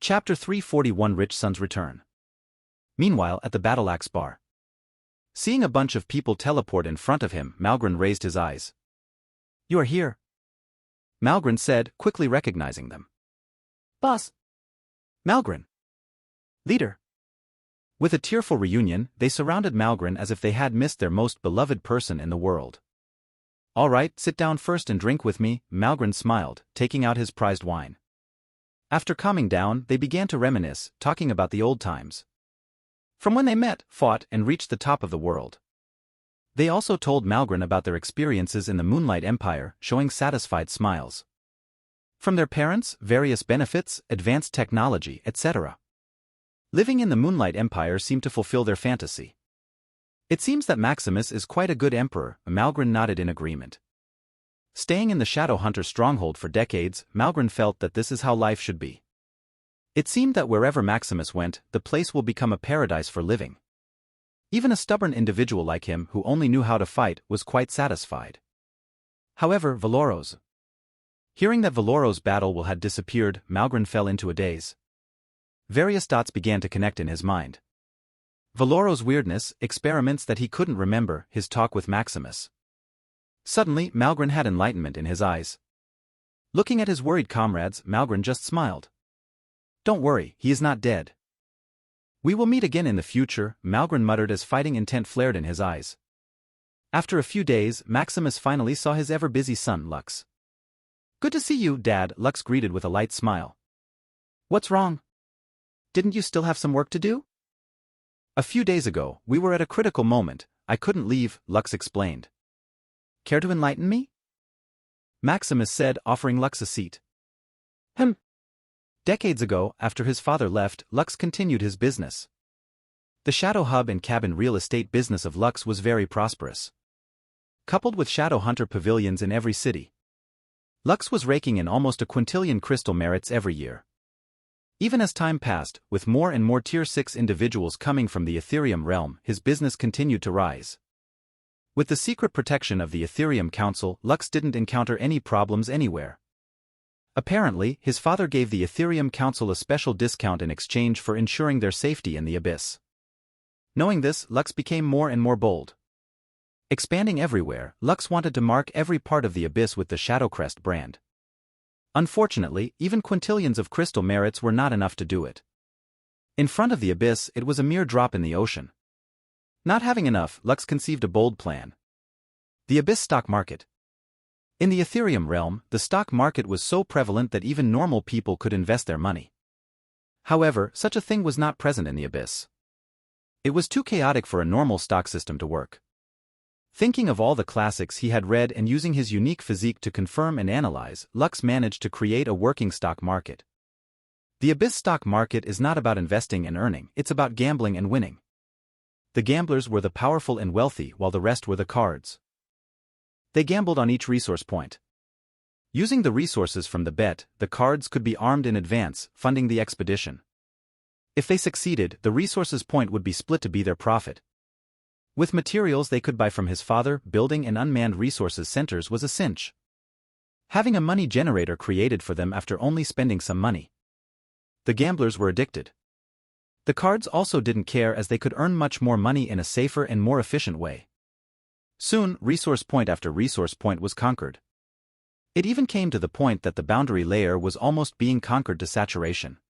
Chapter 341 Rich Son's Return. Meanwhile, at the Battleaxe bar. Seeing a bunch of people teleport in front of him, Malgren raised his eyes. "You are here," Malgren said, quickly recognizing them. "Boss." "Malgren." "Leader." With a tearful reunion, they surrounded Malgren as if they had missed their most beloved person in the world. "All right, sit down first and drink with me," Malgren smiled, taking out his prized wine. After calming down, they began to reminisce, talking about the old times. From when they met, fought, and reached the top of the world. They also told Malgren about their experiences in the Moonlight Empire, showing satisfied smiles. From their parents, various benefits, advanced technology, etc. Living in the Moonlight Empire seemed to fulfill their fantasy. "It seems that Maximus is quite a good emperor," Malgren nodded in agreement. Staying in the Shadowhunter stronghold for decades, Malgren felt that this is how life should be. It seemed that wherever Maximus went, the place will become a paradise for living. Even a stubborn individual like him who only knew how to fight was quite satisfied. However, Valoro's. Hearing that Valoro's battle had disappeared, Malgren fell into a daze. Various dots began to connect in his mind. Valoro's weirdness, experiments that he couldn't remember, his talk with Maximus. Suddenly, Malgren had enlightenment in his eyes. Looking at his worried comrades, Malgren just smiled. "Don't worry, he is not dead. We will meet again in the future," Malgren muttered as fighting intent flared in his eyes. After a few days, Maximus finally saw his ever-busy son, Lux. "Good to see you, Dad," Lux greeted with a light smile. "What's wrong? Didn't you still have some work to do?" "A few days ago, we were at a critical moment. I couldn't leave," Lux explained. "Care to enlighten me?" Maximus said, offering Lux a seat. Decades ago, after his father left, Lux continued his business. The Shadow Hub and cabin real estate business of Lux was very prosperous. Coupled with Shadowhunter pavilions in every city, Lux was raking in almost a quintillion crystal merits every year. Even as time passed, with more and more Tier 6 individuals coming from the Ethereum realm, his business continued to rise. With the secret protection of the Ethereum Council, Lux didn't encounter any problems anywhere. Apparently, his father gave the Ethereum Council a special discount in exchange for ensuring their safety in the abyss. Knowing this, Lux became more and more bold. Expanding everywhere, Lux wanted to mark every part of the abyss with the Shadowcrest brand. Unfortunately, even quintillions of crystal merits were not enough to do it. In front of the abyss, it was a mere drop in the ocean. Not having enough, Lux conceived a bold plan. The abyss stock market. In the Ethereum realm, the stock market was so prevalent that even normal people could invest their money. However, such a thing was not present in the abyss. It was too chaotic for a normal stock system to work. Thinking of all the classics he had read and using his unique physique to confirm and analyze, Lux managed to create a working stock market. The abyss stock market is not about investing and earning, it's about gambling and winning. The gamblers were the powerful and wealthy while the rest were the cards. They gambled on each resource point. Using the resources from the bet, the cards could be armed in advance, funding the expedition. If they succeeded, the resources point would be split to be their profit. With materials they could buy from his father, building and unmanned resources centers was a cinch. Having a money generator created for them after only spending some money. The gamblers were addicted. The cards also didn't care as they could earn much more money in a safer and more efficient way. Soon, resource point after resource point was conquered. It even came to the point that the boundary layer was almost being conquered to saturation.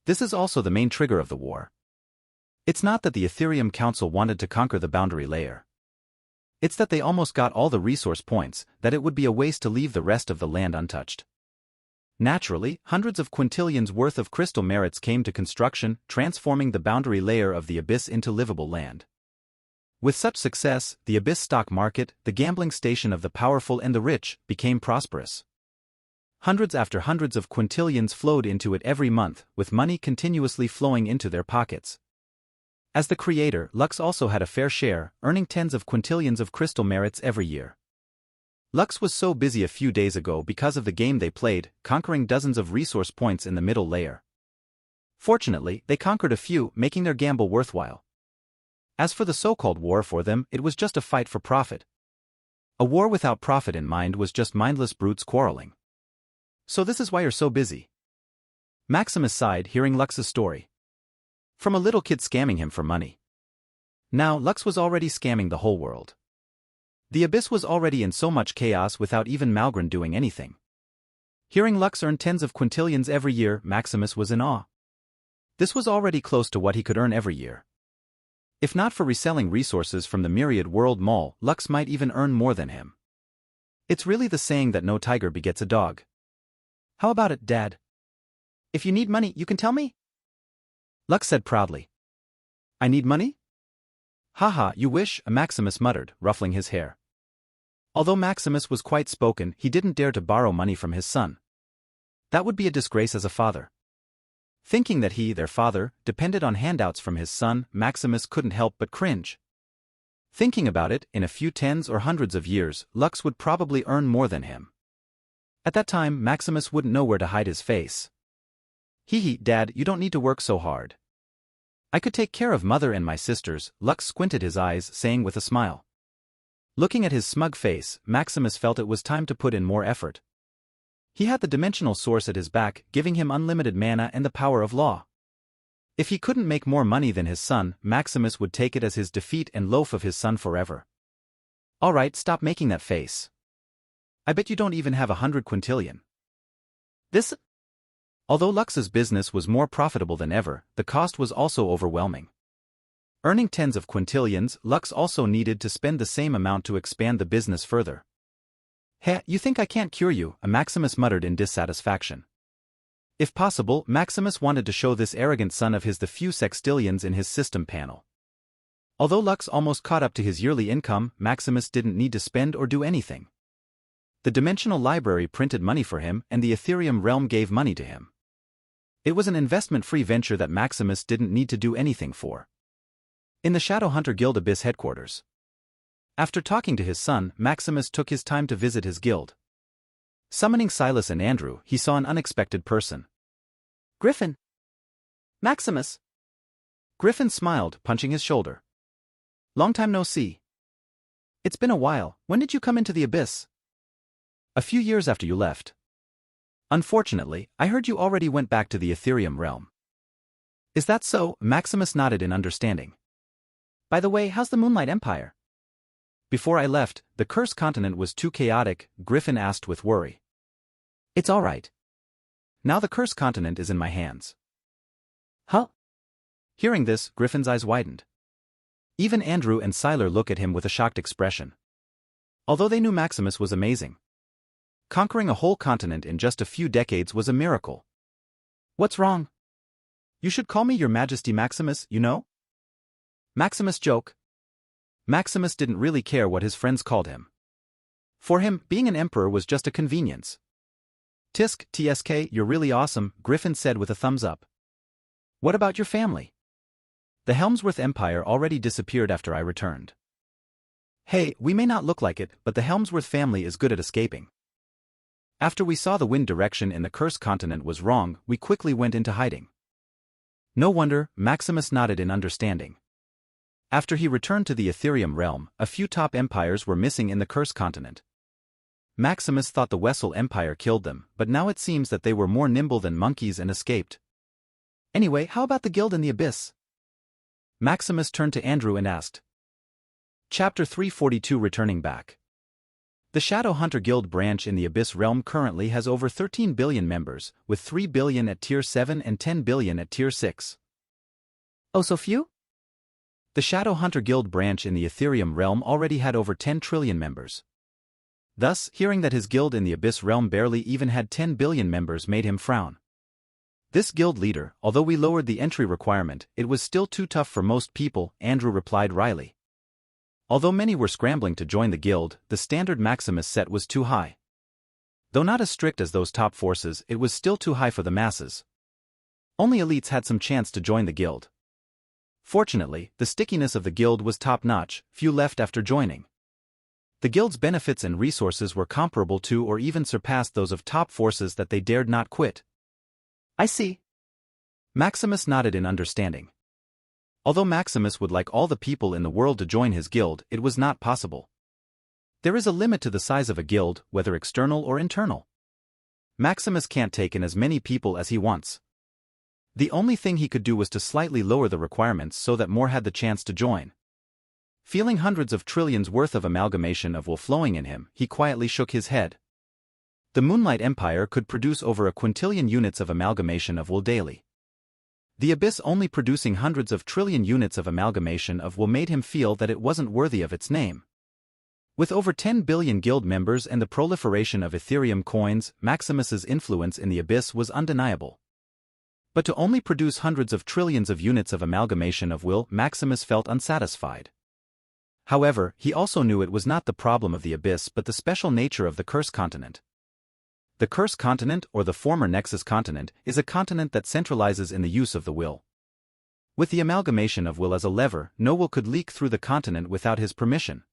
This is also the main trigger of the war. It's not that the Ethereum Council wanted to conquer the boundary layer. It's that they almost got all the resource points, that it would be a waste to leave the rest of the land untouched. Naturally, hundreds of quintillions worth of crystal merits came to construction, transforming the boundary layer of the abyss into livable land. With such success, the abyss stock market, the gambling station of the powerful and the rich, became prosperous. Hundreds after hundreds of quintillions flowed into it every month, with money continuously flowing into their pockets. As the creator, Lux also had a fair share, earning tens of quintillions of crystal merits every year. Lux was so busy a few days ago because of the game they played, conquering dozens of resource points in the middle layer. Fortunately, they conquered a few, making their gamble worthwhile. As for the so-called war for them, it was just a fight for profit. A war without profit in mind was just mindless brutes quarreling. "So this is why you're so busy?" Maximus sighed, hearing Lux's story. From a little kid scamming him for money. Now Lux was already scamming the whole world. The abyss was already in so much chaos without even Malgren doing anything. Hearing Lux earn tens of quintillions every year, Maximus was in awe. This was already close to what he could earn every year. If not for reselling resources from the Myriad World Mall, Lux might even earn more than him. It's really the saying that no tiger begets a dog. How about it, Dad? If you need money, you can tell me? Lux said proudly. I need money? Haha, you wish, Maximus muttered, ruffling his hair. Although Maximus was quite spoken, he didn't dare to borrow money from his son. That would be a disgrace as a father. Thinking that he, their father, depended on handouts from his son, Maximus couldn't help but cringe. Thinking about it, in a few tens or hundreds of years, Lux would probably earn more than him. At that time, Maximus wouldn't know where to hide his face. Hee, Dad, you don't need to work so hard. I could take care of Mother and my sisters, Lux squinted his eyes, saying with a smile. Looking at his smug face, Maximus felt it was time to put in more effort. He had the dimensional source at his back, giving him unlimited mana and the power of law. If he couldn't make more money than his son, Maximus would take it as his defeat and loaf of his son forever. Alright, stop making that face. I bet you don't even have 100 quintillion. This? Although Lux's business was more profitable than ever, the cost was also overwhelming. Earning tens of quintillions, Lux also needed to spend the same amount to expand the business further. Heh, you think I can't cure you, Maximus muttered in dissatisfaction. If possible, Maximus wanted to show this arrogant son of his the few sextillions in his system panel. Although Lux almost caught up to his yearly income, Maximus didn't need to spend or do anything. The Dimensional Library printed money for him, and the Ethereum realm gave money to him. It was an investment-free venture that Maximus didn't need to do anything for. In the Shadowhunter Guild Abyss headquarters. After talking to his son, Maximus took his time to visit his guild. Summoning Silas and Andrew, he saw an unexpected person. Griffin! Maximus! Griffin smiled, punching his shoulder. Long time no see. It's been a while. When did you come into the Abyss? A few years after you left. Unfortunately, I heard you already went back to the Ethereum realm. Is that so? Maximus nodded in understanding. By the way, how's the Moonlight Empire? Before I left, the Cursed Continent was too chaotic, Griffin asked with worry. It's alright. Now the Cursed Continent is in my hands. Huh? Hearing this, Griffin's eyes widened. Even Andrew and Siler looked at him with a shocked expression. Although they knew Maximus was amazing. Conquering a whole continent in just a few decades was a miracle. What's wrong? You should call me Your Majesty Maximus, you know? Maximus joke. Maximus didn't really care what his friends called him. For him, being an emperor was just a convenience. Tisk, TSK, you're really awesome, Griffin said with a thumbs up. What about your family? The Helmsworth Empire already disappeared after I returned. Hey, we may not look like it, but the Helmsworth family is good at escaping. After we saw the wind direction in the Cursed Continent was wrong, we quickly went into hiding. No wonder, Maximus nodded in understanding. After he returned to the Ethereum realm, a few top empires were missing in the Cursed Continent. Maximus thought the Wessel Empire killed them, but now it seems that they were more nimble than monkeys and escaped. Anyway, how about the guild in the Abyss? Maximus turned to Andrew and asked. Chapter 342 Returning Back. The Shadowhunter Guild branch in the Abyss realm currently has over 13 billion members, with 3 billion at Tier 7 and 10 billion at Tier 6. Oh, so few? The Shadowhunter Guild branch in the Ethereum realm already had over 10 trillion members. Thus, hearing that his guild in the Abyss realm barely even had 10 billion members made him frown. This guild leader, although we lowered the entry requirement, it was still too tough for most people, Andrew replied wryly. Although many were scrambling to join the guild, the standard Maximus set was too high. Though not as strict as those top forces, it was still too high for the masses. Only elites had some chance to join the guild. Fortunately, the stickiness of the guild was top-notch, few left after joining. The guild's benefits and resources were comparable to or even surpassed those of top forces that they dared not quit. I see. Maximus nodded in understanding. Although Maximus would like all the people in the world to join his guild, it was not possible. There is a limit to the size of a guild, whether external or internal. Maximus can't take in as many people as he wants. The only thing he could do was to slightly lower the requirements so that more had the chance to join. Feeling hundreds of trillions worth of amalgamation of will flowing in him, he quietly shook his head. The Moonlight Empire could produce over a quintillion units of amalgamation of will daily. The Abyss only producing hundreds of trillion units of amalgamation of will made him feel that it wasn't worthy of its name. With over 10 billion guild members and the proliferation of Ethereum coins, Maximus's influence in the Abyss was undeniable. But to only produce hundreds of trillions of units of amalgamation of will, Maximus felt unsatisfied. However, he also knew it was not the problem of the Abyss but the special nature of the Curse Continent. The Curse Continent, or the former Nexus Continent, is a continent that centralizes in the use of the will. With the amalgamation of will as a lever, no will could leak through the continent without his permission.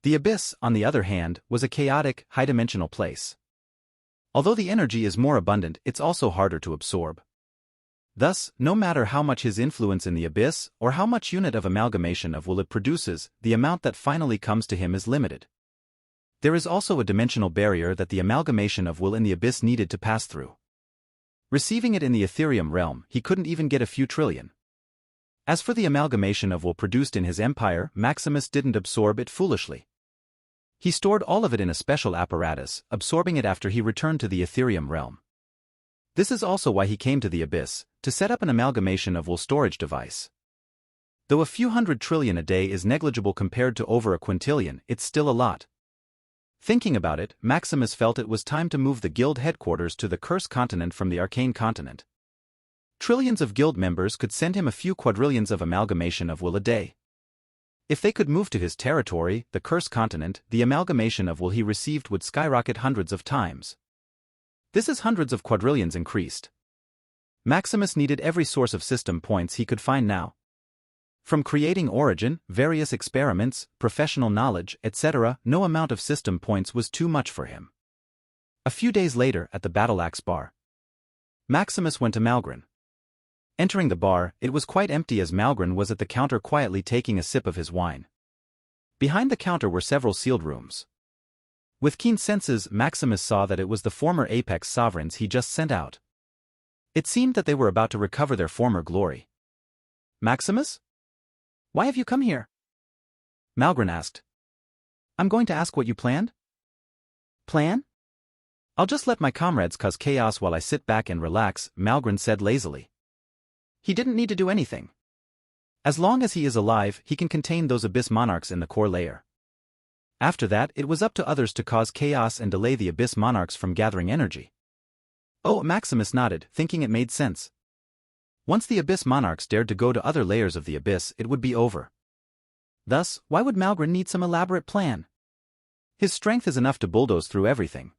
The Abyss, on the other hand, was a chaotic, high-dimensional place. Although the energy is more abundant, it's also harder to absorb. Thus, no matter how much his influence in the Abyss, or how much unit of amalgamation of will it produces, the amount that finally comes to him is limited. There is also a dimensional barrier that the amalgamation of will in the Abyss needed to pass through. Receiving it in the Ethereum realm, he couldn't even get a few trillion. As for the amalgamation of will produced in his empire, Maximus didn't absorb it foolishly. He stored all of it in a special apparatus, absorbing it after he returned to the Ethereum realm. This is also why he came to the Abyss, to set up an amalgamation of will storage device. Though a few hundred trillion a day is negligible compared to over a quintillion, it's still a lot. Thinking about it, Maximus felt it was time to move the guild headquarters to the Curse Continent from the Arcane Continent. Trillions of guild members could send him a few quadrillions of amalgamation of will a day. If they could move to his territory, the Curse Continent, the amalgamation of will he received would skyrocket hundreds of times. This is hundreds of quadrillions increased. Maximus needed every source of system points he could find now. From creating origin, various experiments, professional knowledge, etc., no amount of system points was too much for him. A few days later, at the Battle Axe bar, Maximus went to Malgrin. Entering the bar, it was quite empty as Malgrin was at the counter quietly taking a sip of his wine. Behind the counter were several sealed rooms. With keen senses, Maximus saw that it was the former Apex sovereigns he just sent out. It seemed that they were about to recover their former glory. "Maximus? Why have you come here?" Malgrin asked. "I'm going to ask what you planned." "Plan? I'll just let my comrades cause chaos while I sit back and relax," Malgrin said lazily. He didn't need to do anything. As long as he is alive, he can contain those Abyss Monarchs in the core layer. After that, it was up to others to cause chaos and delay the Abyss Monarchs from gathering energy. Oh, Maximus nodded, thinking it made sense. Once the Abyss Monarchs dared to go to other layers of the Abyss, it would be over. Thus, why would Malgrin need some elaborate plan? His strength is enough to bulldoze through everything.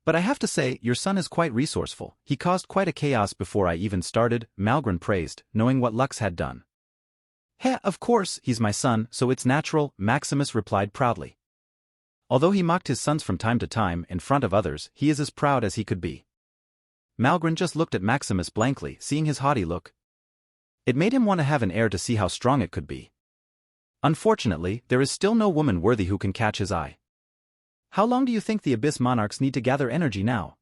But I have to say, your son is quite resourceful. He caused quite a chaos before I even started, Malgrin praised, knowing what Lux had done. Heh, of course, he's my son, so it's natural, Maximus replied proudly. Although he mocked his sons from time to time in front of others, he is as proud as he could be. Malgrin just looked at Maximus blankly, seeing his haughty look. It made him want to have an heir to see how strong it could be. Unfortunately, there is still no woman worthy who can catch his eye. How long do you think the Abyss Monarchs need to gather energy now?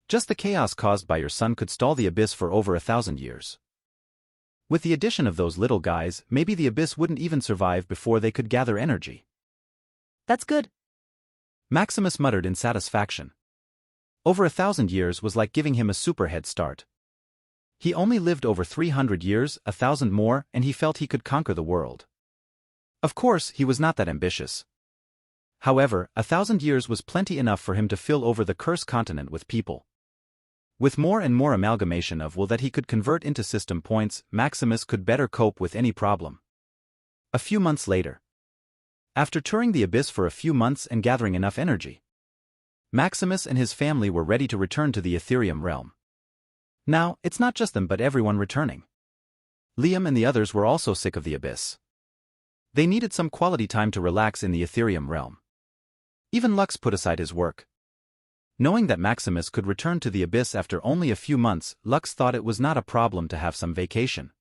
Just the chaos caused by your son could stall the Abyss for over 1,000 years. With the addition of those little guys, maybe the Abyss wouldn't even survive before they could gather energy. That's good, Maximus muttered in satisfaction. Over 1,000 years was like giving him a super head start. He only lived over 300 years, 1,000 more, and he felt he could conquer the world. Of course, he was not that ambitious. However, 1,000 years was plenty enough for him to fill over the Curse Continent with people. With more and more amalgamation of will that he could convert into system points, Maximus could better cope with any problem. A few months later. After touring the Abyss for a few months and gathering enough energy, Maximus and his family were ready to return to the Ethereum realm. Now, it's not just them but everyone returning. Liam and the others were also sick of the Abyss. They needed some quality time to relax in the Ethereum realm. Even Lux put aside his work. Knowing that Maximus could return to the Abyss after only a few months, Lux thought it was not a problem to have some vacation.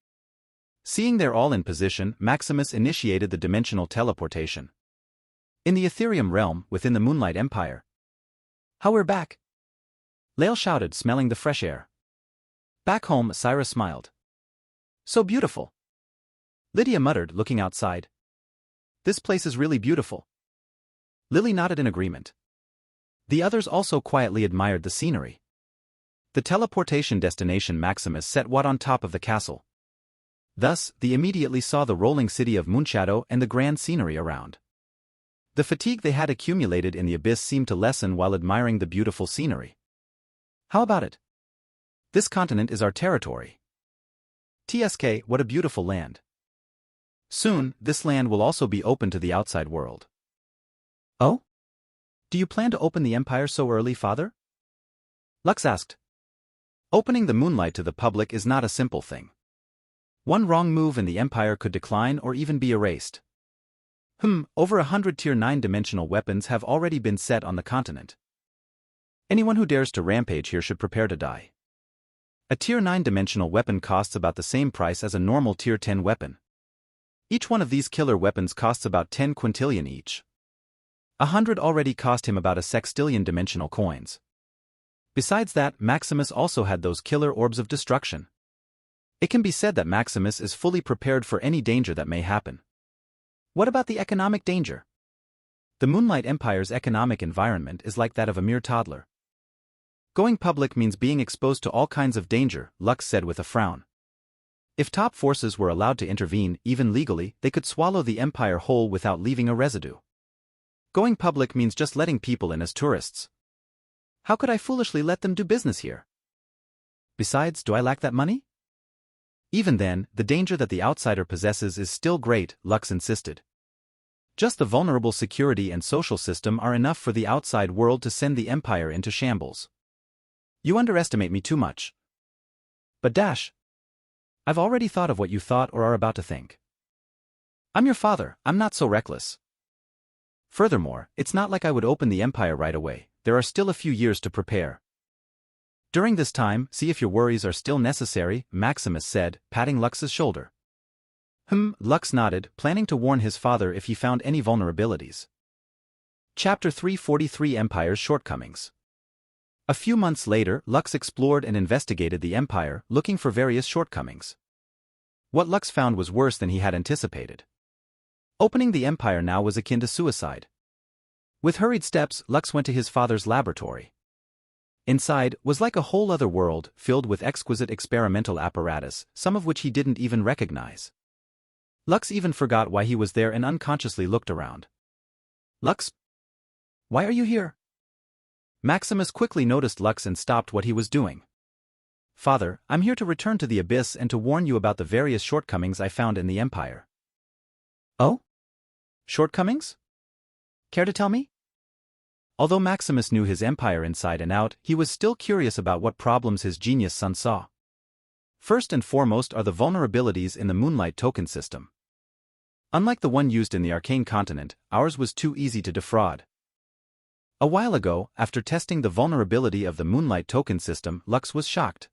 Seeing they're all in position, Maximus initiated the dimensional teleportation. In the Ethereum realm, within the Moonlight Empire. "How we're back!" Lael shouted, smelling the fresh air. Back home, Syra smiled. So beautiful. Lydia muttered, looking outside. This place is really beautiful. Lily nodded in agreement. The others also quietly admired the scenery. The teleportation destination Maximus set what on top of the castle. Thus, they immediately saw the rolling city of Moonshadow and the grand scenery around. The fatigue they had accumulated in the abyss seemed to lessen while admiring the beautiful scenery. How about it? This continent is our territory. TSK, what a beautiful land. Soon, this land will also be open to the outside world. Oh? Do you plan to open the empire so early, father? Lux asked. Opening the Moonlight to the public is not a simple thing. One wrong move and the empire could decline or even be erased. Over 100 Tier 9 dimensional weapons have already been set on the continent. Anyone who dares to rampage here should prepare to die. A Tier 9 dimensional weapon costs about the same price as a normal Tier 10 weapon. Each one of these killer weapons costs about 10 quintillion each. 100 already cost him about a sextillion dimensional coins. Besides that, Maximus also had those killer orbs of destruction. It can be said that Maximus is fully prepared for any danger that may happen. What about the economic danger? The Moonlight Empire's economic environment is like that of a mere toddler. Going public means being exposed to all kinds of danger, Lux said with a frown. If top forces were allowed to intervene, even legally, they could swallow the empire whole without leaving a residue. Going public means just letting people in as tourists. How could I foolishly let them do business here? Besides, do I lack that money? Even then, the danger that the outsider possesses is still great, Lux insisted. Just the vulnerable security and social system are enough for the outside world to send the empire into shambles. You underestimate me too much. But Dash, I've already thought of what you thought or are about to think. I'm your father, I'm not so reckless. Furthermore, it's not like I would open the empire right away, there are still a few years to prepare. During this time, see if your worries are still necessary, Maximus said, patting Lux's shoulder. Lux nodded, planning to warn his father if he found any vulnerabilities. Chapter 343 Empire's Shortcomings. A few months later, Lux explored and investigated the Empire, looking for various shortcomings. What Lux found was worse than he had anticipated. Opening the Empire now was akin to suicide. With hurried steps, Lux went to his father's laboratory. Inside was like a whole other world, filled with exquisite experimental apparatus, some of which he didn't even recognize. Lux even forgot why he was there and unconsciously looked around. Lux? Why are you here? Maximus quickly noticed Lux and stopped what he was doing. Father, I'm here to return to the Abyss and to warn you about the various shortcomings I found in the Empire. Oh? Shortcomings? Care to tell me? Although Maximus knew his empire inside and out, he was still curious about what problems his genius son saw. First and foremost are the vulnerabilities in the Moonlight token system. Unlike the one used in the Arcane Continent, ours was too easy to defraud. A while ago, after testing the vulnerability of the Moonlight token system, Lux was shocked.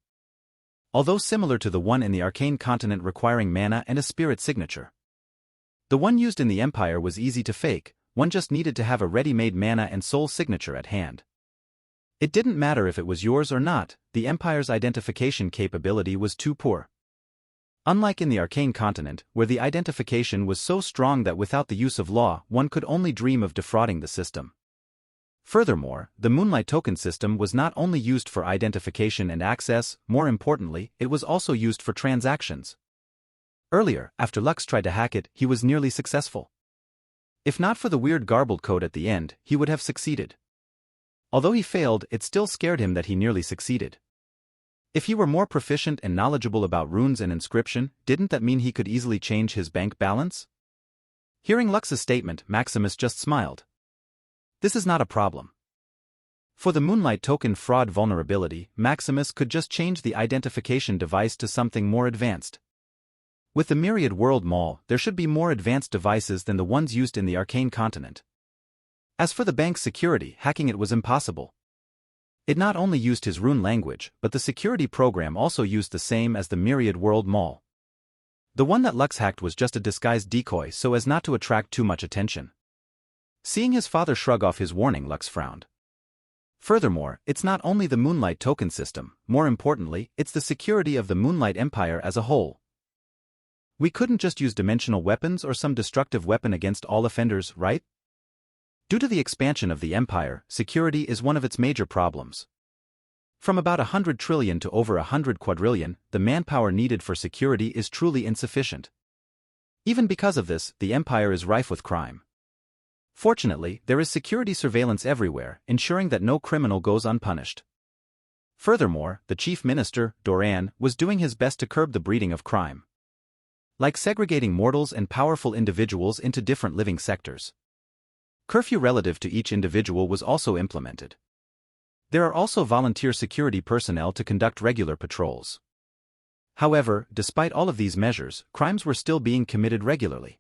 Although similar to the one in the Arcane Continent requiring mana and a spirit signature, the one used in the Empire was easy to fake. One just needed to have a ready-made mana and soul signature at hand. It didn't matter if it was yours or not, the Empire's identification capability was too poor. Unlike in the Arcane Continent, where the identification was so strong that without the use of law, one could only dream of defrauding the system. Furthermore, the Moonlight token system was not only used for identification and access, more importantly, it was also used for transactions. Earlier, after Lux tried to hack it, he was nearly successful. If not for the weird garbled code at the end, he would have succeeded. Although he failed, it still scared him that he nearly succeeded. If he were more proficient and knowledgeable about runes and inscription, didn't that mean he could easily change his bank balance? Hearing Lux's statement, Maximus just smiled. This is not a problem. For the Moonlight token fraud vulnerability, Maximus could just change the identification device to something more advanced. With the Myriad World Mall, there should be more advanced devices than the ones used in the Arcane Continent. As for the bank's security, hacking it was impossible. It not only used his rune language, but the security program also used the same as the Myriad World Mall. The one that Lux hacked was just a disguised decoy so as not to attract too much attention. Seeing his father shrug off his warning, Lux frowned. Furthermore, it's not only the Moonlight token system, more importantly, it's the security of the Moonlight Empire as a whole. We couldn't just use dimensional weapons or some destructive weapon against all offenders, right? Due to the expansion of the Empire, security is one of its major problems. From about 100 trillion to over 100 quadrillion, the manpower needed for security is truly insufficient. Even because of this, the Empire is rife with crime. Fortunately, there is security surveillance everywhere, ensuring that no criminal goes unpunished. Furthermore, the Chief Minister, Doran, was doing his best to curb the breeding of crime. Like segregating mortals and powerful individuals into different living sectors. Curfew relative to each individual was also implemented. There are also volunteer security personnel to conduct regular patrols. However, despite all of these measures, crimes were still being committed regularly.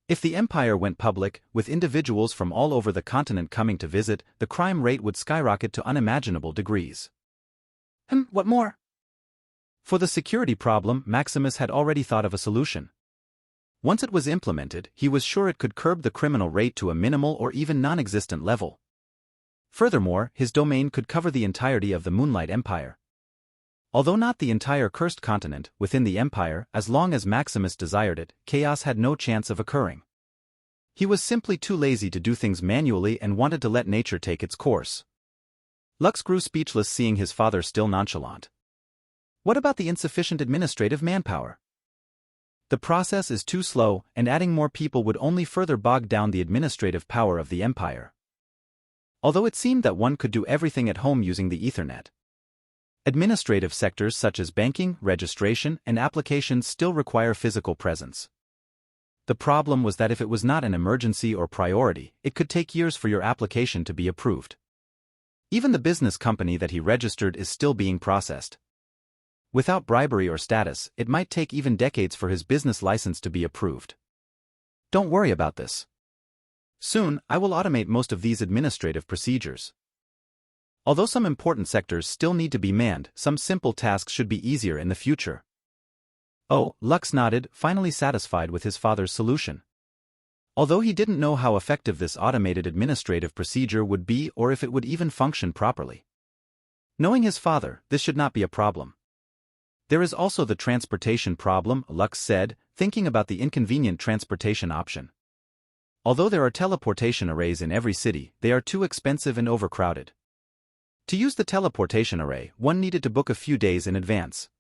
If the Empire went public, with individuals from all over the continent coming to visit, the crime rate would skyrocket to unimaginable degrees. What more? For the security problem, Maximus had already thought of a solution. Once it was implemented, he was sure it could curb the criminal rate to a minimal or even non-existent level. Furthermore, his domain could cover the entirety of the Moonlight Empire. Although not the entire cursed continent, within the Empire, as long as Maximus desired it, chaos had no chance of occurring. He was simply too lazy to do things manually and wanted to let nature take its course. Lux grew speechless seeing his father still nonchalant. What about the insufficient administrative manpower? The process is too slow, and adding more people would only further bog down the administrative power of the Empire. Although it seemed that one could do everything at home using the Ethernet. Administrative sectors such as banking, registration, and applications still require physical presence. The problem was that if it was not an emergency or priority, it could take years for your application to be approved. Even the business company that he registered is still being processed. Without bribery or status, it might take even decades for his business license to be approved. Don't worry about this. Soon, I will automate most of these administrative procedures. Although some important sectors still need to be manned, some simple tasks should be easier in the future. Oh, Lux nodded, finally satisfied with his father's solution. Although he didn't know how effective this automated administrative procedure would be or if it would even function properly. Knowing his father, this should not be a problem. There is also the transportation problem, Lux said, thinking about the inconvenient transportation option. Although there are teleportation arrays in every city, they are too expensive and overcrowded. To use the teleportation array, one needed to book a few days in advance.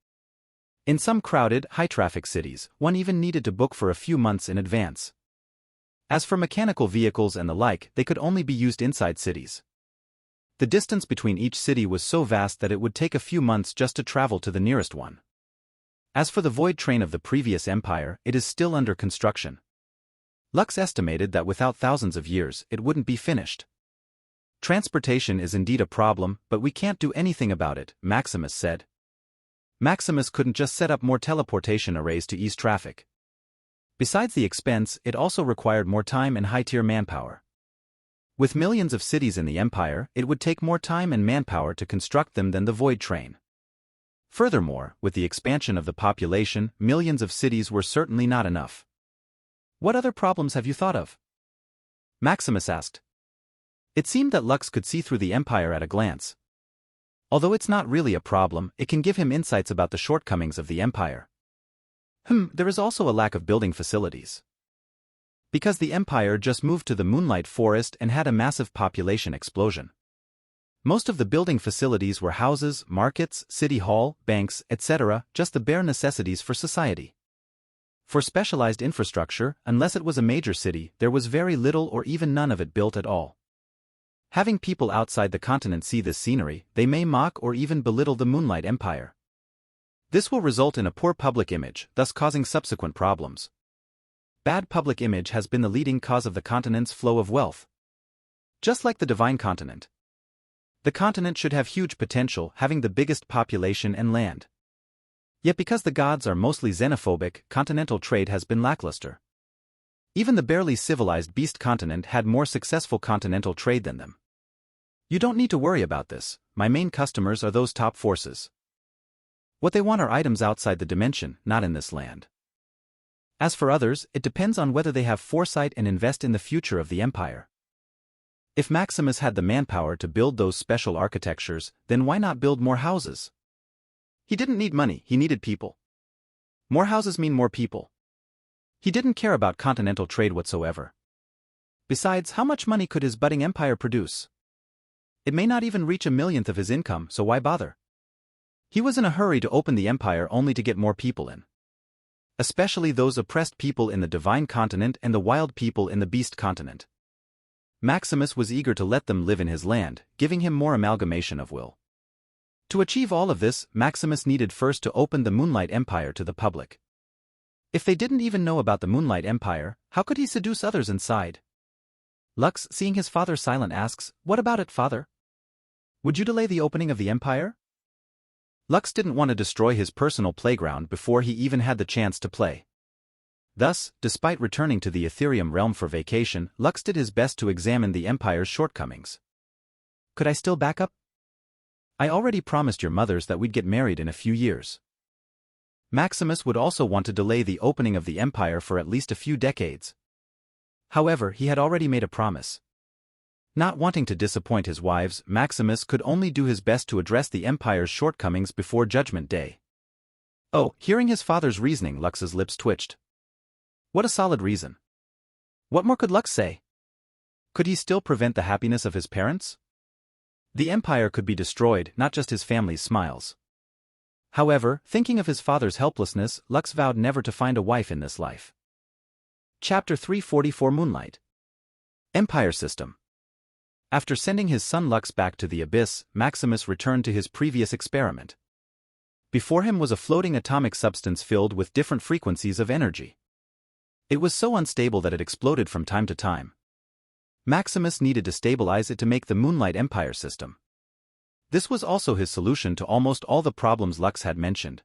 In some crowded, high-traffic cities, one even needed to book for a few months in advance. As for mechanical vehicles and the like, they could only be used inside cities. The distance between each city was so vast that it would take a few months just to travel to the nearest one. As for the void train of the previous empire, it is still under construction. Lux estimated that without thousands of years, it wouldn't be finished. Transportation is indeed a problem, but we can't do anything about it, Maximus said. Maximus couldn't just set up more teleportation arrays to ease traffic. Besides the expense, it also required more time and high-tier manpower. With millions of cities in the empire, it would take more time and manpower to construct them than the void train. Furthermore, with the expansion of the population, millions of cities were certainly not enough. What other problems have you thought of? Maximus asked. It seemed that Lux could see through the empire at a glance. Although it's not really a problem, it can give him insights about the shortcomings of the empire. There is also a lack of building facilities. Because the empire just moved to the Moonlight Forest and had a massive population explosion. Most of the building facilities were houses, markets, city hall, banks, etc., just the bare necessities for society. For specialized infrastructure, unless it was a major city, there was very little or even none of it built at all. Having people outside the continent see this scenery, they may mock or even belittle the Moonlight Empire. This will result in a poor public image, thus causing subsequent problems. Bad public image has been the leading cause of the continent's flow of wealth. Just like the divine continent. The continent should have huge potential, having the biggest population and land. Yet because the gods are mostly xenophobic, continental trade has been lackluster. Even the barely civilized beast continent had more successful continental trade than them. You don't need to worry about this, my main customers are those top forces. What they want are items outside the dimension, not in this land. As for others, it depends on whether they have foresight and invest in the future of the empire. If Maximus had the manpower to build those special architectures, then why not build more houses? He didn't need money, he needed people. More houses mean more people. He didn't care about continental trade whatsoever. Besides, how much money could his budding empire produce? It may not even reach 1/1,000,000th of his income, so why bother? He was in a hurry to open the empire only to get more people in. Especially those oppressed people in the divine continent and the wild people in the beast continent. Maximus was eager to let them live in his land, giving him more amalgamation of will. To achieve all of this, Maximus needed first to open the Moonlight Empire to the public. If they didn't even know about the Moonlight Empire, how could he seduce others inside? Lux, seeing his father silent, asks, "What about it, father? Would you delay the opening of the empire?" Lux didn't want to destroy his personal playground before he even had the chance to play. Thus, despite returning to the Ethereum realm for vacation, Lux did his best to examine the empire's shortcomings. Could I still back up? I already promised your mothers that we'd get married in a few years. Maximus would also want to delay the opening of the empire for at least a few decades. However, he had already made a promise. Not wanting to disappoint his wives, Maximus could only do his best to address the empire's shortcomings before Judgment Day. Oh, hearing his father's reasoning, Lux's lips twitched. What a solid reason. What more could Lux say? Could he still prevent the happiness of his parents? The empire could be destroyed, not just his family's smiles. However, thinking of his father's helplessness, Lux vowed never to find a wife in this life. Chapter 344 Moonlight. Empire System. After sending his son Lux back to the abyss, Maximus returned to his previous experiment. Before him was a floating atomic substance filled with different frequencies of energy. It was so unstable that it exploded from time to time. Maximus needed to stabilize it to make the Moonlight Empire system. This was also his solution to almost all the problems Lux had mentioned.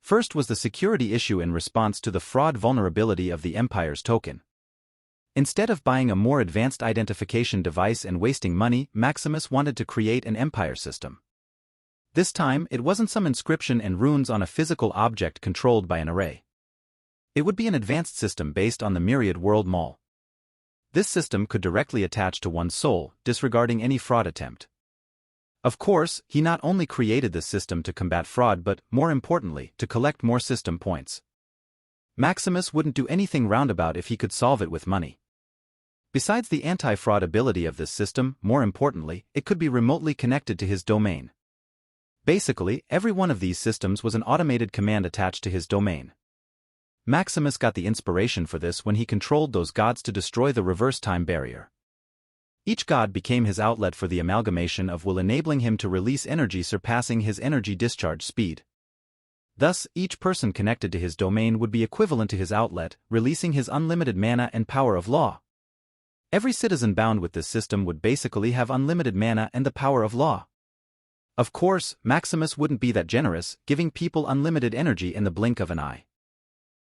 First was the security issue in response to the fraud vulnerability of the Empire's token. Instead of buying a more advanced identification device and wasting money, Maximus wanted to create an Empire system. This time, it wasn't some inscription and runes on a physical object controlled by an array. It would be an advanced system based on the Myriad World Mall. This system could directly attach to one's soul, disregarding any fraud attempt. Of course, he not only created this system to combat fraud but, more importantly, to collect more system points. Maximus wouldn't do anything roundabout if he could solve it with money. Besides the anti-fraud ability of this system, more importantly, it could be remotely connected to his domain. Basically, every one of these systems was an automated command attached to his domain. Maximus got the inspiration for this when he controlled those gods to destroy the reverse time barrier. Each god became his outlet for the amalgamation of will, enabling him to release energy surpassing his energy discharge speed. Thus, each person connected to his domain would be equivalent to his outlet, releasing his unlimited mana and power of law. Every citizen bound with this system would basically have unlimited mana and the power of law. Of course, Maximus wouldn't be that generous, giving people unlimited energy in the blink of an eye.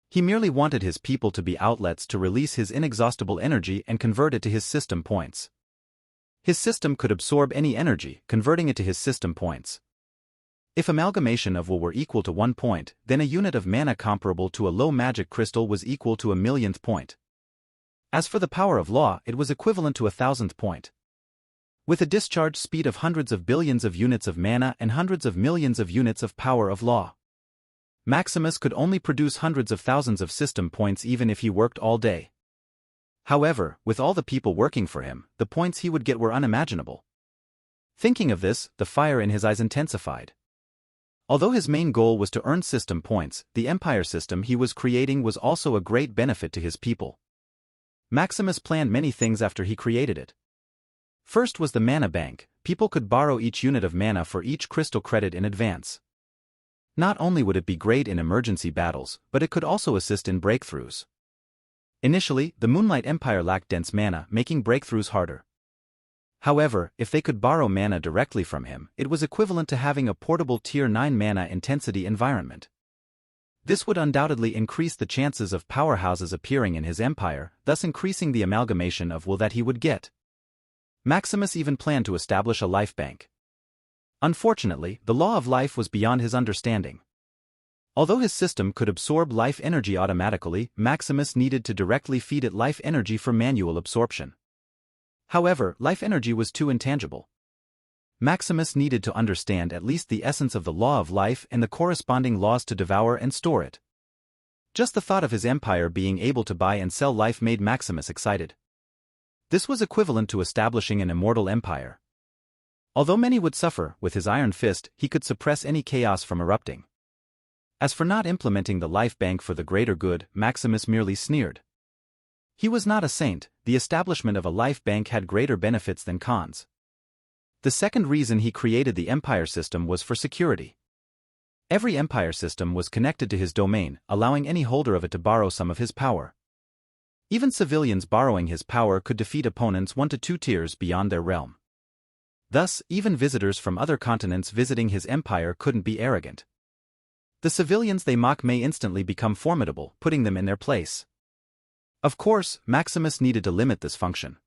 He merely wanted his people to be outlets to release his inexhaustible energy and convert it to his system points. His system could absorb any energy, converting it to his system points. If amalgamation of will were equal to 1 point, then a unit of mana comparable to a low magic crystal was equal to 1,000,000th point. As for the power of law, it was equivalent to 1,000th point. With a discharge speed of hundreds of billions of units of mana and hundreds of millions of units of power of law, Maximus could only produce hundreds of thousands of system points even if he worked all day. However, with all the people working for him, the points he would get were unimaginable. Thinking of this, the fire in his eyes intensified. Although his main goal was to earn system points, the empire system he was creating was also a great benefit to his people. Maximus planned many things after he created it. First was the mana bank. People could borrow each unit of mana for each crystal credit in advance. Not only would it be great in emergency battles, but it could also assist in breakthroughs. Initially, the Moonlight Empire lacked dense mana, making breakthroughs harder. However, if they could borrow mana directly from him, it was equivalent to having a portable Tier 9 mana intensity environment. This would undoubtedly increase the chances of powerhouses appearing in his empire, thus increasing the amalgamation of will that he would get. Maximus even planned to establish a life bank. Unfortunately, the law of life was beyond his understanding. Although his system could absorb life energy automatically, Maximus needed to directly feed it life energy for manual absorption. However, life energy was too intangible. Maximus needed to understand at least the essence of the law of life and the corresponding laws to devour and store it. Just the thought of his empire being able to buy and sell life made Maximus excited. This was equivalent to establishing an immortal empire. Although many would suffer, with his iron fist, he could suppress any chaos from erupting. As for not implementing the life bank for the greater good, Maximus merely sneered. He was not a saint. The establishment of a life bank had greater benefits than cons. The second reason he created the empire system was for security. Every empire system was connected to his domain, allowing any holder of it to borrow some of his power. Even civilians borrowing his power could defeat opponents 1 to 2 tiers beyond their realm. Thus, even visitors from other continents visiting his empire couldn't be arrogant. The civilians they mock may instantly become formidable, putting them in their place. Of course, Maximus needed to limit this function.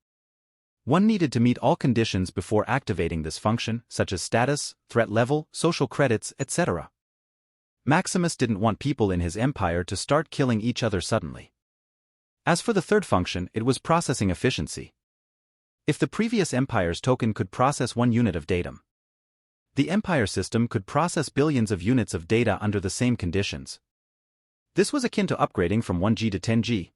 One needed to meet all conditions before activating this function, such as status, threat level, social credits, etc. Maximus didn't want people in his empire to start killing each other suddenly. As for the third function, it was processing efficiency. If the previous empire's token could process 1 unit of datum, the empire system could process billions of units of data under the same conditions. This was akin to upgrading from 1G to 10G.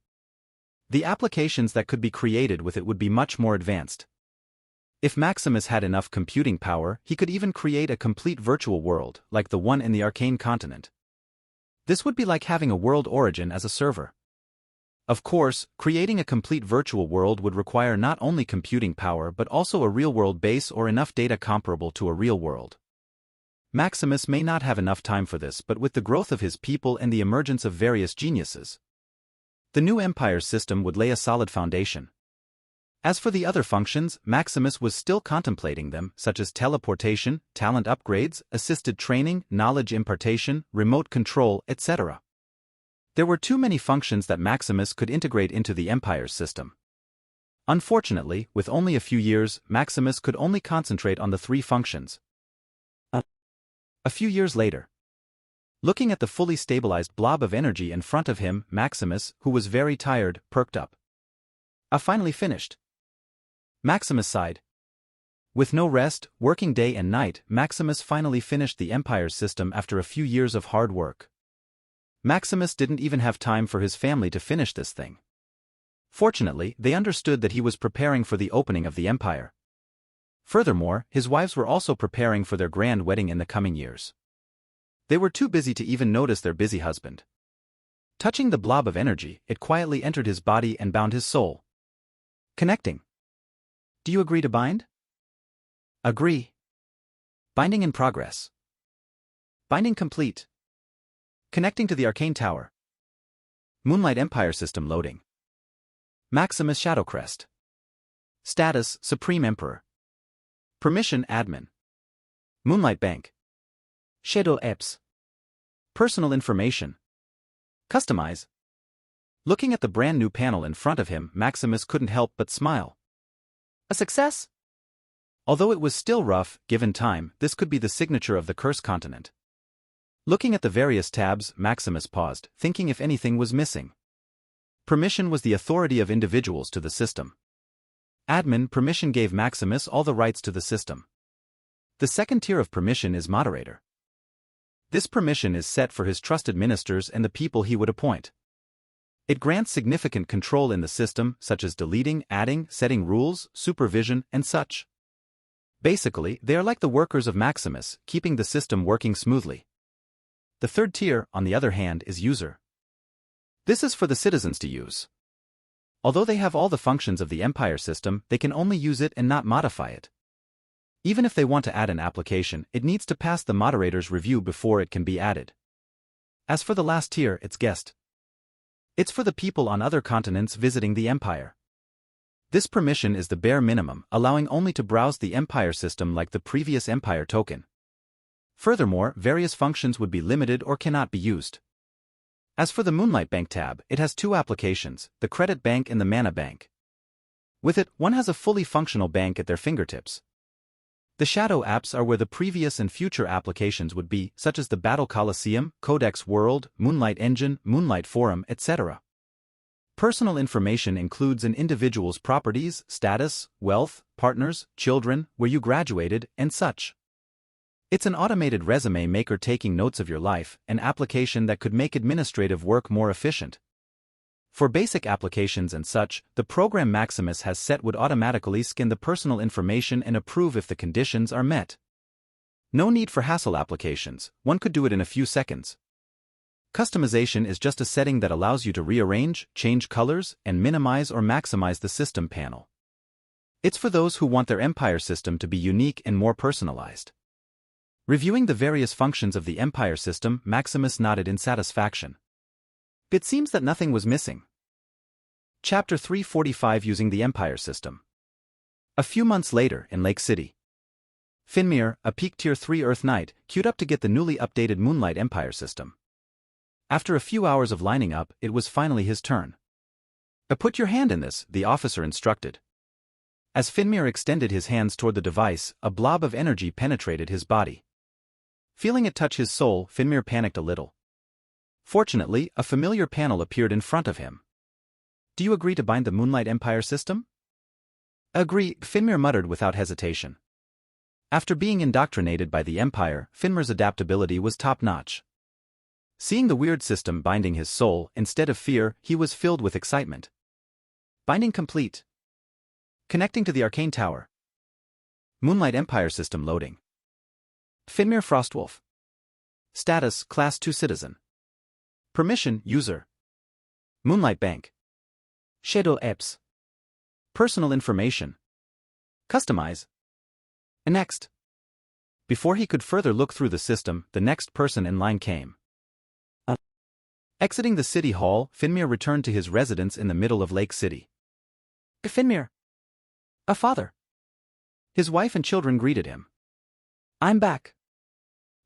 The applications that could be created with it would be much more advanced. If Maximus had enough computing power, he could even create a complete virtual world, like the one in the Arcane continent. This would be like having a world origin as a server. Of course, creating a complete virtual world would require not only computing power but also a real-world base or enough data comparable to a real world. Maximus may not have enough time for this, but with the growth of his people and the emergence of various geniuses, the new empire system would lay a solid foundation. As for the other functions, Maximus was still contemplating them, such as teleportation, talent upgrades, assisted training, knowledge impartation, remote control, etc. There were too many functions that Maximus could integrate into the empire's system. Unfortunately, with only a few years, Maximus could only concentrate on the 3 functions. A few years later, looking at the fully stabilized blob of energy in front of him, Maximus, who was very tired, perked up. Finally finished. Maximus sighed. With no rest, working day and night, Maximus finally finished the empire's system after a few years of hard work. Maximus didn't even have time for his family to finish this thing. Fortunately, they understood that he was preparing for the opening of the empire. Furthermore, his wives were also preparing for their grand wedding in the coming years. They were too busy to even notice their busy husband. Touching the blob of energy, it quietly entered his body and bound his soul. Connecting. Do you agree to bind? Agree. Binding in progress. Binding complete. Connecting to the Arcane Tower. Moonlight Empire System loading. Maximus Shadowcrest. Status, Supreme Emperor. Permission, Admin. Moonlight Bank. Shadow Apps. Personal information. Customize. Looking at the brand new panel in front of him, Maximus couldn't help but smile. A success? Although it was still rough, given time, this could be the signature of the Curse Continent. Looking at the various tabs, Maximus paused, thinking if anything was missing. Permission was the authority of individuals to the system. Admin permission gave Maximus all the rights to the system. The second tier of permission is moderator. This permission is set for his trusted ministers and the people he would appoint. It grants significant control in the system, such as deleting, adding, setting rules, supervision, and such. Basically, they are like the workers of Maximus, keeping the system working smoothly. The third tier, on the other hand, is user. This is for the citizens to use. Although they have all the functions of the empire system, they can only use it and not modify it. Even if they want to add an application, it needs to pass the moderator's review before it can be added. As for the last tier, it's guest. It's for the people on other continents visiting the empire. This permission is the bare minimum, allowing only to browse the empire system like the previous empire token. Furthermore, various functions would be limited or cannot be used. As for the Moonlight Bank tab, it has 2 applications, the Credit Bank and the Mana Bank. With it, one has a fully functional bank at their fingertips. The shadow apps are where the previous and future applications would be, such as the Battle Coliseum, Codex World, Moonlight Engine, Moonlight Forum, etc. Personal information includes an individual's properties, status, wealth, partners, children, where you graduated, and such. It's an automated resume maker taking notes of your life, an application that could make administrative work more efficient. For basic applications and such, the program Maximus has set would automatically scan the personal information and approve if the conditions are met. No need for hassle applications, one could do it in a few seconds. Customization is just a setting that allows you to rearrange, change colors, and minimize or maximize the system panel. It's for those who want their Empire system to be unique and more personalized. Reviewing the various functions of the Empire system, Maximus nodded in satisfaction. It seems that nothing was missing. Chapter 345 Using the Empire System. A few months later, in Lake City, Finmir, a peak Tier 3 Earth Knight, queued up to get the newly updated Moonlight Empire system. After a few hours of lining up, it was finally his turn. Put your hand in this, the officer instructed. As Finmir extended his hands toward the device, a blob of energy penetrated his body. Feeling it touch his soul, Finmir panicked a little. Fortunately, a familiar panel appeared in front of him. Do you agree to bind the Moonlight Empire system? Agree, Finmir muttered without hesitation. After being indoctrinated by the Empire, Finmir's adaptability was top-notch. Seeing the weird system binding his soul, instead of fear, he was filled with excitement. Binding complete. Connecting to the Arcane Tower. Moonlight Empire system loading. Finmir Frostwolf. Status, Class 2 Citizen. Permission, User. Moonlight Bank. Shadow Apps. Personal information. Customize. Next. Before he could further look through the system, the next person in line came. Exiting the city hall, Finmir returned to his residence in the middle of Lake City. Finmir. A father. His wife and children greeted him. I'm back.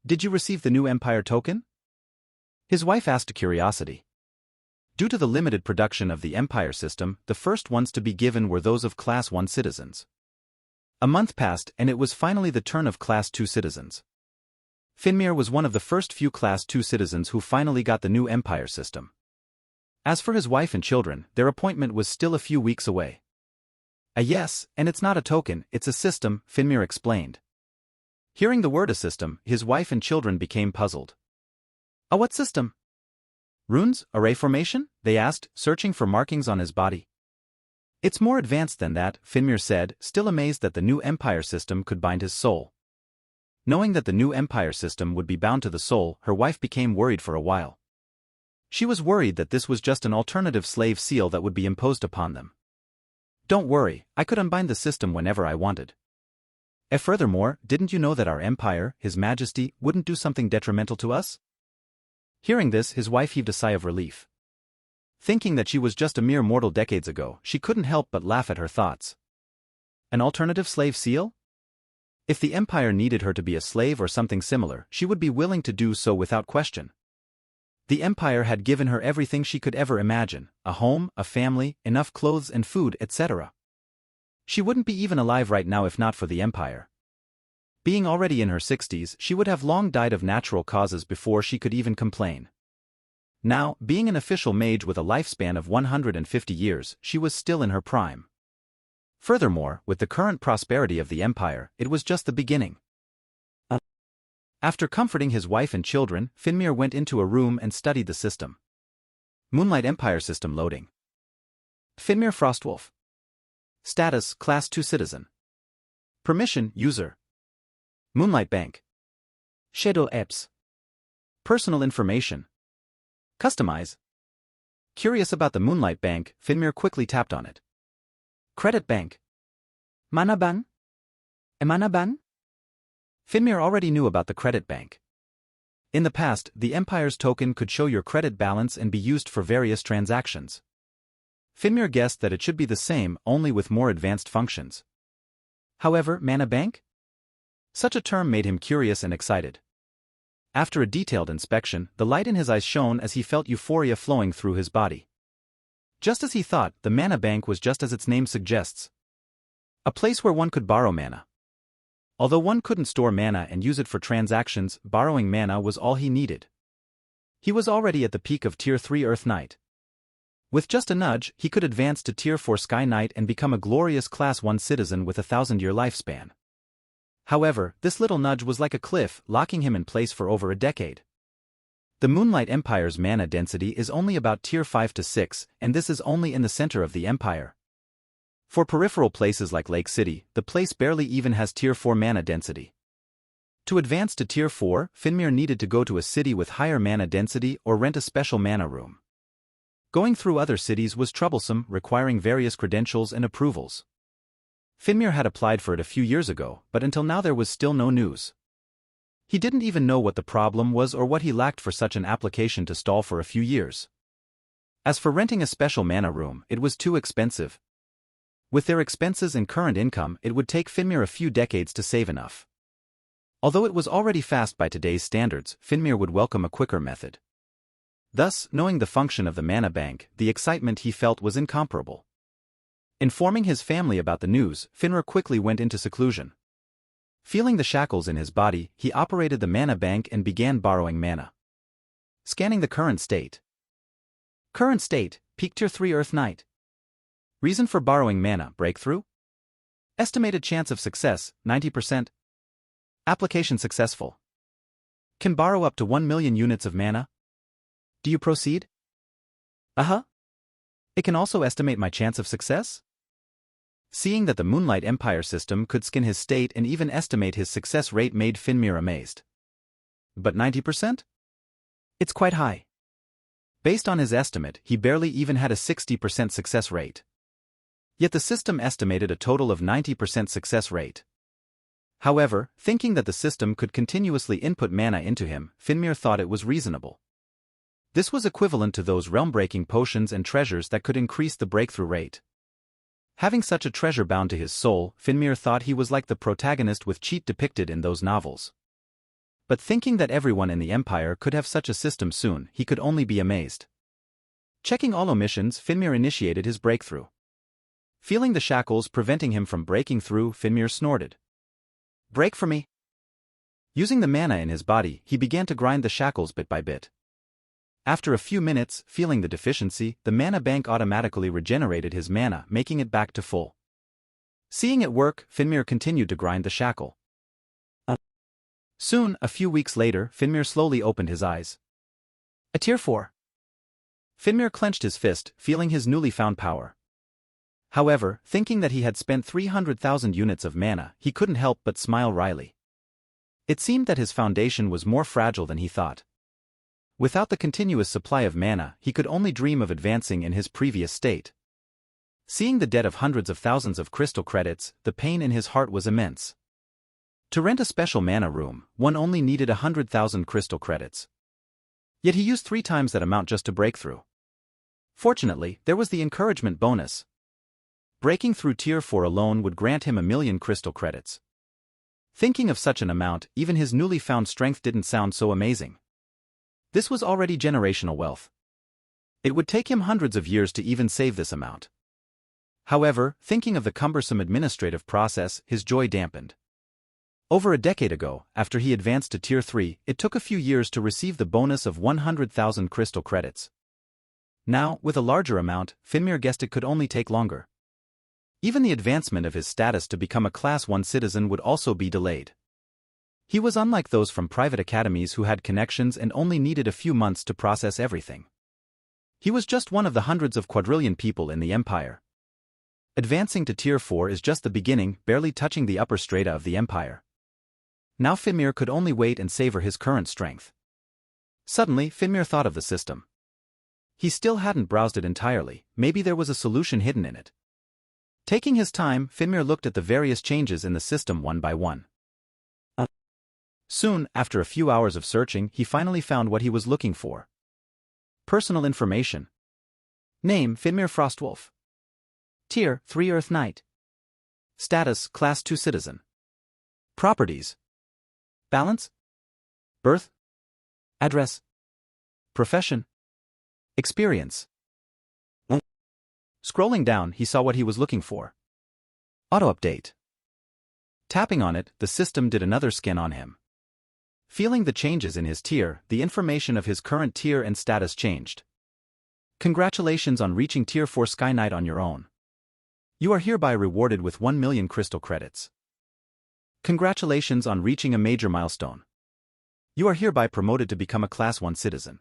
Did you receive the new Empire token? His wife asked curiosity. Due to the limited production of the Empire system, the first ones to be given were those of Class 1 citizens. A month passed and it was finally the turn of Class 2 citizens. Finmir was one of the first few Class 2 citizens who finally got the new Empire system. As for his wife and children, their appointment was still a few weeks away. Yes, and it's not a token, it's a system, Finmir explained. Hearing the word a system, his wife and children became puzzled. What system? Runes, array formation? They asked, searching for markings on his body. It's more advanced than that, Finmir said, still amazed that the new Empire system could bind his soul. Knowing that the new Empire system would be bound to the soul, her wife became worried for a while. She was worried that this was just an alternative slave seal that would be imposed upon them. Don't worry, I could unbind the system whenever I wanted. Furthermore, didn't you know that our Empire, His Majesty, wouldn't do something detrimental to us? Hearing this, his wife heaved a sigh of relief. Thinking that she was just a mere mortal decades ago, she couldn't help but laugh at her thoughts. An alternative slave seal? If the Empire needed her to be a slave or something similar, she would be willing to do so without question. The Empire had given her everything she could ever imagine, a home, a family, enough clothes and food, etc. She wouldn't be even alive right now if not for the Empire. Being already in her 60s, she would have long died of natural causes before she could even complain. Now, being an official mage with a lifespan of 150 years, she was still in her prime. Furthermore, with the current prosperity of the Empire, it was just the beginning. After comforting his wife and children, Finmir went into a room and studied the system. Moonlight Empire system loading. Finmir Frostwolf. Status, Class 2 Citizen. Permission, User. Moonlight Bank. Shadow Apps. Personal information. Customize. Curious about the Moonlight Bank, Finmir quickly tapped on it. Credit Bank. Mana Ban? Mana Ban? Finmir already knew about the Credit Bank. In the past, the Empire's token could show your credit balance and be used for various transactions. Finmir guessed that it should be the same, only with more advanced functions. However, Mana Bank? Such a term made him curious and excited. After a detailed inspection, the light in his eyes shone as he felt euphoria flowing through his body. Just as he thought, the Mana Bank was just as its name suggests. A place where one could borrow mana. Although one couldn't store mana and use it for transactions, borrowing mana was all he needed. He was already at the peak of Tier 3 Earth Knight. With just a nudge, he could advance to Tier 4 Sky Knight and become a glorious Class 1 citizen with a 1,000-year lifespan. However, this little nudge was like a cliff, locking him in place for over a decade. The Moonlight Empire's mana density is only about Tier 5 to 6, and this is only in the center of the Empire. For peripheral places like Lake City, the place barely even has Tier 4 mana density. To advance to Tier 4, Finmir needed to go to a city with higher mana density or rent a special mana room. Going through other cities was troublesome, requiring various credentials and approvals. Finmir had applied for it a few years ago, but until now there was still no news. He didn't even know what the problem was or what he lacked for such an application to stall for a few years. As for renting a special mana room, it was too expensive. With their expenses and current income, it would take Finmir a few decades to save enough. Although it was already fast by today's standards, Finmir would welcome a quicker method. Thus, knowing the function of the mana bank, the excitement he felt was incomparable. Informing his family about the news, Finmir quickly went into seclusion. Feeling the shackles in his body, he operated the mana bank and began borrowing mana. Scanning the current state. Current state, Peak Tier 3 Earth Knight. Reason for borrowing mana, breakthrough? Estimated chance of success, 90%. Application successful. Can borrow up to 1 million units of mana. Do you proceed? It can also estimate my chance of success? Seeing that the Moonlight Empire system could scan his state and even estimate his success rate made Finmir amazed. But 90%? It's quite high. Based on his estimate, he barely even had a 60% success rate. Yet the system estimated a total of 90% success rate. However, thinking that the system could continuously input mana into him, Finmir thought it was reasonable. This was equivalent to those realm-breaking potions and treasures that could increase the breakthrough rate. Having such a treasure bound to his soul, Finmir thought he was like the protagonist with cheat depicted in those novels. But thinking that everyone in the Empire could have such a system soon, he could only be amazed. Checking all omissions, Finmir initiated his breakthrough. Feeling the shackles preventing him from breaking through, Finmir snorted. Break for me! Using the mana in his body, he began to grind the shackles bit by bit. After a few minutes, feeling the deficiency, the mana bank automatically regenerated his mana, making it back to full. Seeing it work, Finmir continued to grind the shackle. Soon, a few weeks later, Finmir slowly opened his eyes. A Tier 4. Finmir clenched his fist, feeling his newly found power. However, thinking that he had spent 300,000 units of mana, he couldn't help but smile wryly. It seemed that his foundation was more fragile than he thought. Without the continuous supply of mana, he could only dream of advancing in his previous state. Seeing the debt of hundreds of thousands of crystal credits, the pain in his heart was immense. To rent a special mana room, one only needed 100,000 crystal credits. Yet he used 3 times that amount just to break through. Fortunately, there was the encouragement bonus. Breaking through Tier 4 alone would grant him 1 million crystal credits. Thinking of such an amount, even his newly found strength didn't sound so amazing. This was already generational wealth. It would take him hundreds of years to even save this amount. However, thinking of the cumbersome administrative process, his joy dampened. Over a decade ago, after he advanced to Tier 3, it took a few years to receive the bonus of 100,000 crystal credits. Now, with a larger amount, Finmir guessed it could only take longer. Even the advancement of his status to become a Class 1 citizen would also be delayed. He was unlike those from private academies who had connections and only needed a few months to process everything. He was just one of the hundreds of quadrillion people in the Empire. Advancing to Tier 4 is just the beginning, barely touching the upper strata of the Empire. Now Finmir could only wait and savor his current strength. Suddenly, Finmir thought of the system. He still hadn't browsed it entirely, maybe there was a solution hidden in it. Taking his time, Finmir looked at the various changes in the system one by one. Soon, after a few hours of searching, he finally found what he was looking for. Personal information. Name, Finmir Frostwolf. Tier, 3 Earth Knight. Status, Class 2 Citizen. Properties. Balance. Birth. Address. Profession. Experience. Scrolling down, he saw what he was looking for. Auto-update. Tapping on it, the system did another scan on him. Feeling the changes in his tier, the information of his current tier and status changed. Congratulations on reaching Tier 4 Sky Knight on your own. You are hereby rewarded with 1 million crystal credits. Congratulations on reaching a major milestone. You are hereby promoted to become a Class 1 citizen.